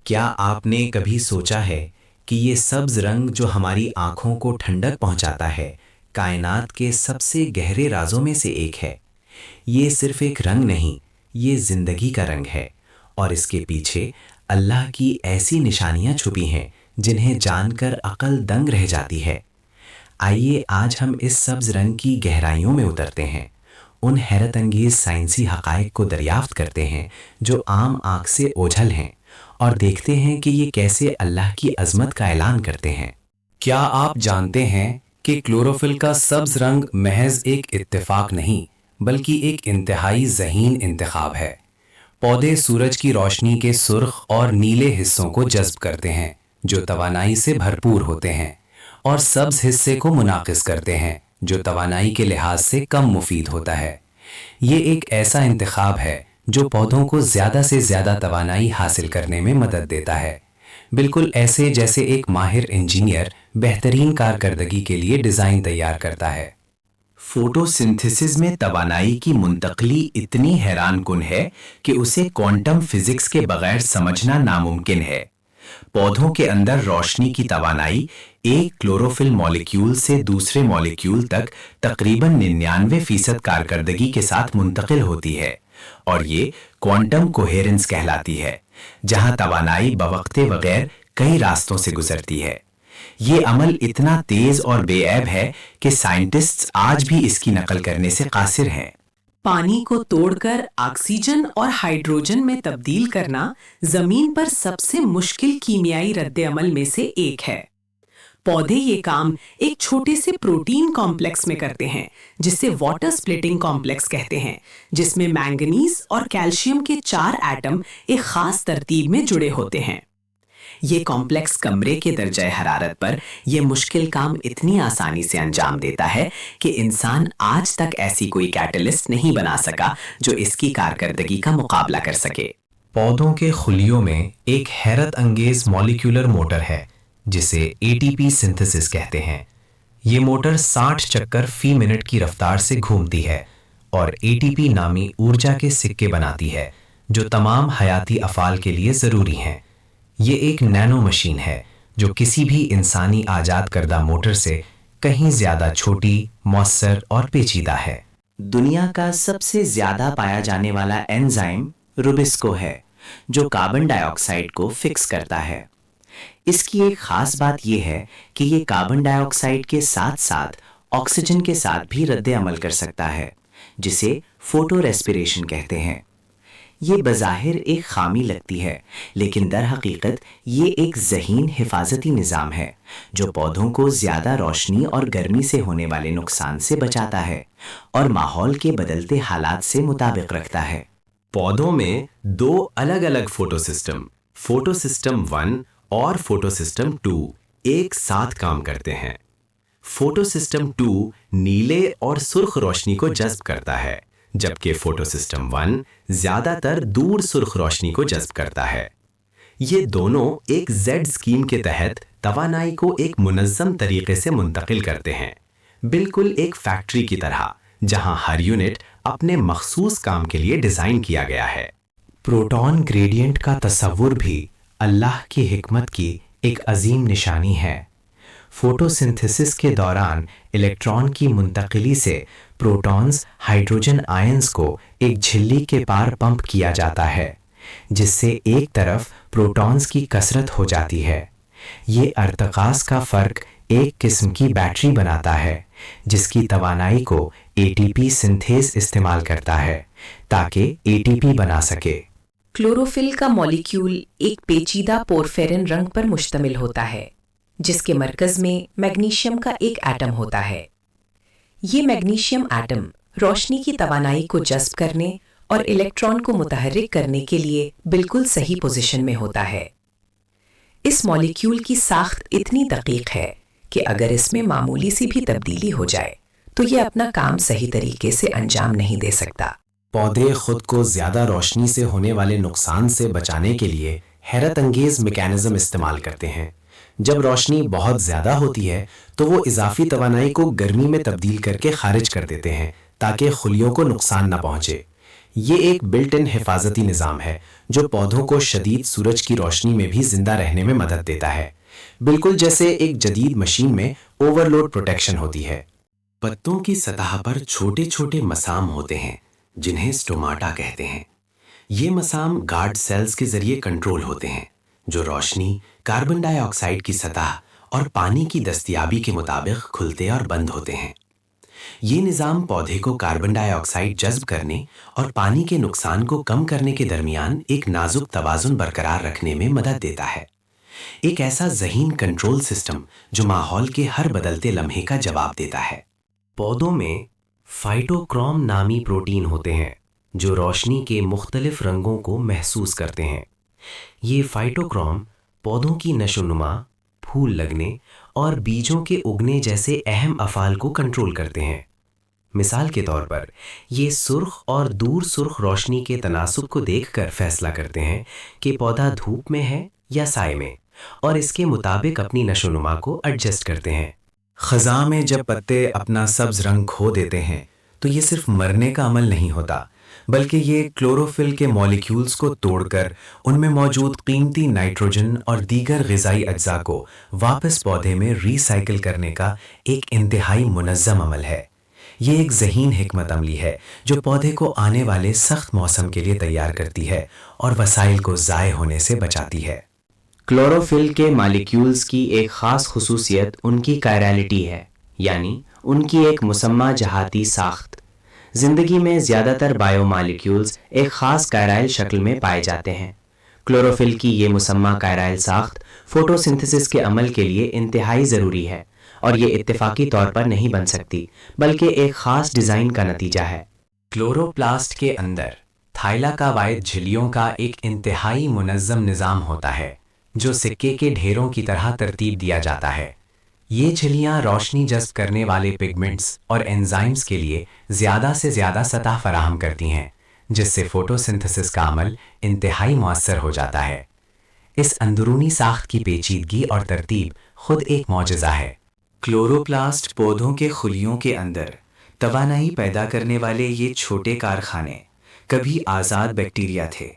کیا آپ نے کبھی سوچا ہے کہ یہ سبز رنگ جو ہماری آنکھوں کو ٹھنڈک پہنچاتا ہے، کائنات کے سب سے گہرے رازوں میں سے ایک ہے؟ یہ صرف ایک رنگ نہیں، یہ زندگی کا رنگ ہے، اور اس کے پیچھے اللہ کی ایسی نشانیاں چھپی ہیں جنہیں جان کر عقل دنگ رہ جاتی ہے۔ آئیے آج ہم اس سبز رنگ کی گہرائیوں میں اترتے ہیں، ان حیرت انگیز سائنسی حقائق کو دریافت کرتے ہیں جو عام آنکھ سے اوجھل ہیں، اور دیکھتے ہیں کہ یہ کیسے اللہ کی عظمت کا اعلان کرتے ہیں۔ کیا آپ جانتے ہیں کہ کلوروفل کا سبز رنگ محض ایک اتفاق نہیں بلکہ ایک انتہائی ذہین انتخاب ہے؟ پودے سورج کی روشنی کے سرخ اور نیلے حصوں کو جذب کرتے ہیں جو توانائی سے بھرپور ہوتے ہیں، اور سبز حصے کو منعکس کرتے ہیں جو توانائی کے لحاظ سے کم مفید ہوتا ہے۔ یہ ایک ایسا انتخاب ہے جو پودوں کو زیادہ سے زیادہ توانائی حاصل کرنے میں مدد دیتا ہے، بالکل ایسے جیسے ایک ماہر انجینئر بہترین کارکردگی کے لیے ڈیزائن تیار کرتا ہے۔ فوٹو سنتھسس میں توانائی کی منتقلی اتنی حیران کن ہے کہ اسے کوانٹم فزکس کے بغیر سمجھنا ناممکن ہے۔ پودوں کے اندر روشنی کی توانائی ایک کلوروفل مولیکیول سے دوسرے مولیکیول تک تقریباً 99% کارکردگی کے ساتھ منتقل ہوتی ہے، اور یہ کوانٹم کوہیرنس کہلاتی ہے، جہاں توانائی بوقت بغیر کئی راستوں سے گزرتی ہے۔ یہ عمل اتنا تیز اور بے عیب ہے کہ سائنٹسٹس آج بھی اس کی نقل کرنے سے قاصر ہیں۔ پانی کو توڑ کر آکسیجن اور ہائیڈروجن میں تبدیل کرنا زمین پر سب سے مشکل کیمیائی رد عمل میں سے ایک ہے۔ پودے یہ کام ایک چھوٹے سے پروٹین کمپلیکس میں کرتے ہیں جسے واٹر سپلٹنگ کمپلیکس کہتے ہیں، جس میں مینگنیز اور کیلشیم کے 4 ایٹم ایک خاص ترتیب میں جڑے ہوتے ہیں۔ یہ کمپلیکس کمرے کے درجہ حرارت پر یہ مشکل کام اتنی آسانی سے انجام دیتا ہے کہ انسان آج تک ایسی کوئی کیٹلسٹ نہیں بنا سکا جو اس کی کارکردگی کا مقابلہ کر سکے۔ پودوں کے خلیوں میں ایک حیرت انگیز مولیکولر موٹر ہے جسے ATP سنتھسس کہتے ہیں۔ یہ موٹر 60 چکر فی منٹ کی رفتار سے گھومتی ہے اور ATP نامی ارجا کے سکے بناتی ہے جو تمام حیاتی افعال کے لیے ضروری ہیں۔ یہ ایک نینو مشین ہے جو کسی بھی انسانی ایجاد کردہ موٹر سے کہیں زیادہ چھوٹی، مؤثر اور پیچیدہ ہے۔ دنیا کا سب سے زیادہ پایا جانے والا انزائم روبسکو ہے جو کاربن ڈائی آکسائڈ کو فکس کرتا ہے۔ اس کی ایک خاص بات یہ ہے کہ یہ کاربن ڈائی آکسائڈ کے ساتھ ساتھ آکسیجن کے ساتھ بھی رد عمل کر سکتا ہے، جسے فوٹو ریسپیریشن کہتے ہیں۔ یہ بظاہر ایک خامی لگتی ہے، لیکن در حقیقت یہ ایک ذہین حفاظتی نظام ہے جو پودوں کو زیادہ روشنی اور گرمی سے ہونے والے نقصان سے بچاتا ہے اور ماحول کے بدلتے حالات سے مطابق رکھتا ہے۔ پودوں میں 2 الگ الگ فوٹو سسٹم 1 اور فوٹو سسٹم 2 ایک ساتھ کام کرتے ہیں۔ فوٹو سسٹم 2 نیلے اور سرخ روشنی کو جذب کرتا ہے، جبکہ فوٹو سسٹم 1 زیادہ تر دور سرخ روشنی کو جذب کرتا ہے۔ یہ دونوں ایک زیڈ اسکیم کے تحت توانائی کو ایک منظم طریقے سے منتقل کرتے ہیں، بالکل ایک فیکٹری کی طرح جہاں ہر یونٹ اپنے مخصوص کام کے لیے ڈیزائن کیا گیا ہے۔ پروٹون گریڈینٹ کا تصور بھی اللہ کی حکمت کی ایک عظیم نشانی ہے۔ فوٹو سنتھسس کے دوران الیکٹران کی منتقلی سے پروٹونز ہائیڈروجن آئنز کو ایک جھلی کے پار پمپ کیا جاتا ہے، جس سے ایک طرف پروٹونز کی کثرت ہو جاتی ہے۔ یہ ارتکاز کا فرق ایک قسم کی بیٹری بناتا ہے جس کی توانائی کو ATP سنتھیز استعمال کرتا ہے تاکہ ATP بنا سکے۔ کلوروفل کا مولیکیول ایک پیچیدہ پورفیرن رنگ پر مشتمل ہوتا ہے جس کے مرکز میں میگنیشیم کا ایک ایٹم ہوتا ہے۔ یہ میگنیشیم ایٹم روشنی کی توانائی کو جذب کرنے اور الیکٹران کو متحرک کرنے کے لیے بالکل صحیح پوزیشن میں ہوتا ہے۔ اس مولیکیول کی ساخت اتنی دقیق ہے کہ اگر اس میں معمولی سی بھی تبدیلی ہو جائے تو یہ اپنا کام صحیح طریقے سے انجام نہیں دے سکتا۔ پودے خود کو زیادہ روشنی سے ہونے والے نقصان سے بچانے کے لیے حیرت انگیز میکانزم استعمال کرتے ہیں۔ جب روشنی بہت زیادہ ہوتی ہے تو وہ اضافی توانائی کو گرمی میں تبدیل کر کے خارج کر دیتے ہیں تاکہ خلیوں کو نقصان نہ پہنچے۔ یہ ایک بلٹ ان حفاظتی نظام ہے جو پودوں کو شدید سورج کی روشنی میں بھی زندہ رہنے میں مدد دیتا ہے، بالکل جیسے ایک جدید مشین میں اوور لوڈ پروٹیکشن ہوتی ہے۔ پتوں کی سطح پر چھوٹے چھوٹے مسام ہوتے ہیں جنہیں سٹوماٹا کہتے ہیں۔ یہ مسام گارڈ سیلز کے ذریعے کنٹرول ہوتے ہیں جو روشنی، کاربن ڈائی آکسائڈ کی سطح اور پانی کی دستیابی کے مطابق کھلتے اور بند ہوتے ہیں۔ یہ نظام پودے کو کاربن ڈائی آکسائڈ جذب کرنے اور پانی کے نقصان کو کم کرنے کے درمیان ایک نازک توازن برقرار رکھنے میں مدد دیتا ہے۔ ایک ایسا ذہین کنٹرول سسٹم جو ماحول کے ہر بدلتے لمحے کا جواب دیتا ہے۔ پودوں میں فائٹوکروم نامی پروٹین ہوتے ہیں جو روشنی کے مختلف رنگوں کو محسوس کرتے ہیں۔ یہ فائٹوکروم پودوں کی نشو و نما، پھول لگنے اور بیجوں کے اگنے جیسے اہم افعال کو کنٹرول کرتے ہیں۔ مثال کے طور پر یہ سرخ اور دور سرخ روشنی کے تناسب کو دیکھ کر فیصلہ کرتے ہیں کہ پودا دھوپ میں ہے یا سائے میں، اور اس کے مطابق اپنی نشو و نما کو ایڈجسٹ کرتے ہیں۔ خزاں میں جب پتے اپنا سبز رنگ کھو دیتے ہیں تو یہ صرف مرنے کا عمل نہیں ہوتا، بلکہ یہ کلوروفل کے مالیکیولز کو توڑ کر ان میں موجود قیمتی نائٹروجن اور دیگر غذائی اجزاء کو واپس پودے میں ری سائیکل کرنے کا ایک انتہائی منظم عمل ہے۔ یہ ایک ذہین حکمت عملی ہے جو پودے کو آنے والے سخت موسم کے لیے تیار کرتی ہے اور وسائل کو ضائع ہونے سے بچاتی ہے۔ کلوروفل کے مالیکیولز کی ایک خاص خصوصیت ان کی کائرالٹی ہے، یعنی ان کی ایک مسمى جہاتی ساخت۔ زندگی میں زیادہ تر بائیو مالیکیولز ایک خاص کائرائل شکل میں پائے جاتے ہیں۔ کلوروفل کی یہ مسمى کائرائل ساخت فوٹوسنتھسس کے عمل کے لیے انتہائی ضروری ہے، اور یہ اتفاقی طور پر نہیں بن سکتی بلکہ ایک خاص ڈیزائن کا نتیجہ ہے۔ کلوروپلاسٹ کے اندر تھائلا کا واحد جھلیوں کا ایک انتہائی منظم نظام ہوتا ہے جو سکے کے ڈھیروں کی طرح ترتیب دیا جاتا ہے۔ یہ جھلیاں روشنی جذب کرنے والے پگمنٹس اور انزائمز کے لیے زیادہ سے زیادہ سطح فراہم کرتی ہیں، جس سے فوٹوسنتھسس کا عمل انتہائی مؤثر ہو جاتا ہے۔ اس اندرونی ساخت کی پیچیدگی اور ترتیب خود ایک معجزہ ہے۔ کلوروپلاسٹ پودوں کے خلیوں کے اندر توانائی پیدا کرنے والے یہ چھوٹے کارخانے کبھی آزاد بیکٹیریا تھے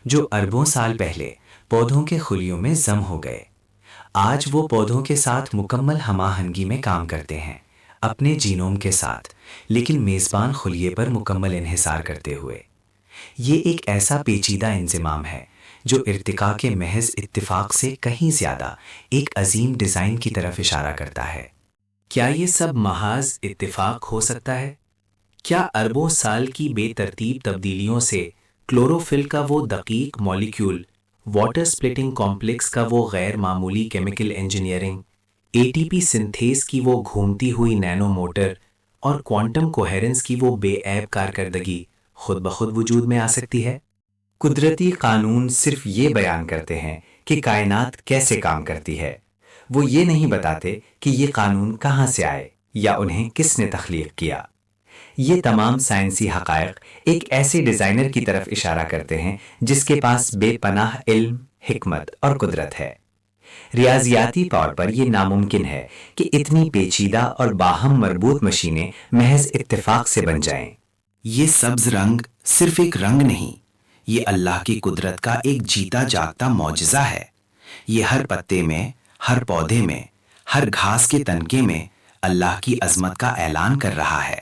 جو اربوں سال پہلے پودوں کے خلیوں میں ضم ہو گئے۔ آج وہ پودوں کے ساتھ مکمل ہم آہنگی میں کام کرتے ہیں، اپنے جینوم کے ساتھ، لیکن میزبان خلیے پر مکمل انحصار کرتے ہوئے۔ یہ ایک ایسا پیچیدہ انضمام ہے جو ارتقاء کے محض اتفاق سے کہیں زیادہ ایک عظیم ڈیزائن کی طرف اشارہ کرتا ہے۔ کیا یہ سب محض اتفاق ہو سکتا ہے؟ کیا اربوں سال کی بے ترتیب تبدیلیوں سے کلوروفل کا وہ دقیق مالیکیول، واٹر سپلٹنگ کمپلیکس کا وہ غیر معمولی chemical engineering, A T P synthase کی وہ گھومتی ہوئی نینو موٹر اور کوانٹم کوہیرنس کی وہ بے عیب کارکردگی خود بخود وجود میں آ سکتی ہے؟ قدرتی قانون صرف یہ بیان کرتے ہیں کہ کائنات کیسے کام کرتی ہے، وہ یہ نہیں بتاتے کہ یہ قانون کہاں سے آئے یا انہیں کس نے تخلیق کیا۔ یہ تمام سائنسی حقائق ایک ایسے ڈیزائنر کی طرف اشارہ کرتے ہیں جس کے پاس بے پناہ علم، حکمت اور قدرت ہے۔ ریاضیاتی طور پر یہ ناممکن ہے کہ اتنی پیچیدہ اور باہم مربوط مشینیں محض اتفاق سے بن جائیں۔ یہ سبز رنگ صرف ایک رنگ نہیں، یہ اللہ کی قدرت کا ایک جیتا جاگتا معجزہ ہے۔ یہ ہر پتے میں، ہر پودے میں، ہر گھاس کے تنکے میں اللہ کی عظمت کا اعلان کر رہا ہے۔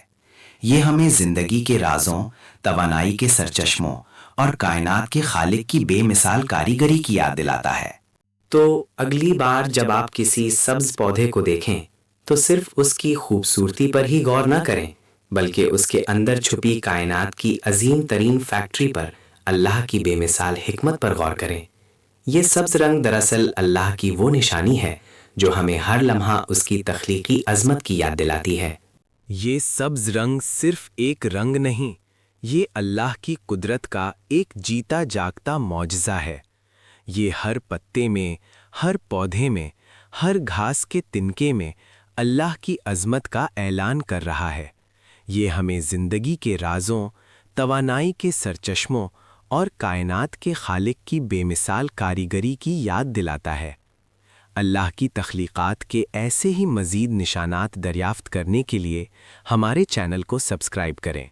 یہ ہمیں زندگی کے رازوں، توانائی کے سرچشموں اور کائنات کے خالق کی بے مثال کاریگری کی یاد دلاتا ہے۔ تو اگلی بار جب آپ کسی سبز پودے کو دیکھیں تو صرف اس کی خوبصورتی پر ہی غور نہ کریں، بلکہ اس کے اندر چھپی کائنات کی عظیم ترین فیکٹری پر، اللہ کی بے مثال حکمت پر غور کریں۔ یہ سبز رنگ دراصل اللہ کی وہ نشانی ہے جو ہمیں ہر لمحہ اس کی تخلیقی عظمت کی یاد دلاتی ہے۔ یہ سبز رنگ صرف ایک رنگ نہیں، یہ اللہ کی قدرت کا ایک جیتا جاگتا معجزہ ہے۔ یہ ہر پتے میں، ہر پودے میں، ہر گھاس کے تنکے میں اللہ کی عظمت کا اعلان کر رہا ہے۔ یہ ہمیں زندگی کے رازوں، توانائی کے سرچشموں اور کائنات کے خالق کی بے مثال کاریگری کی یاد دلاتا ہے۔ اللہ کی تخلیقات کے ایسے ہی مزید نشانات دریافت کرنے کے لیے ہمارے چینل کو سبسکرائب کریں۔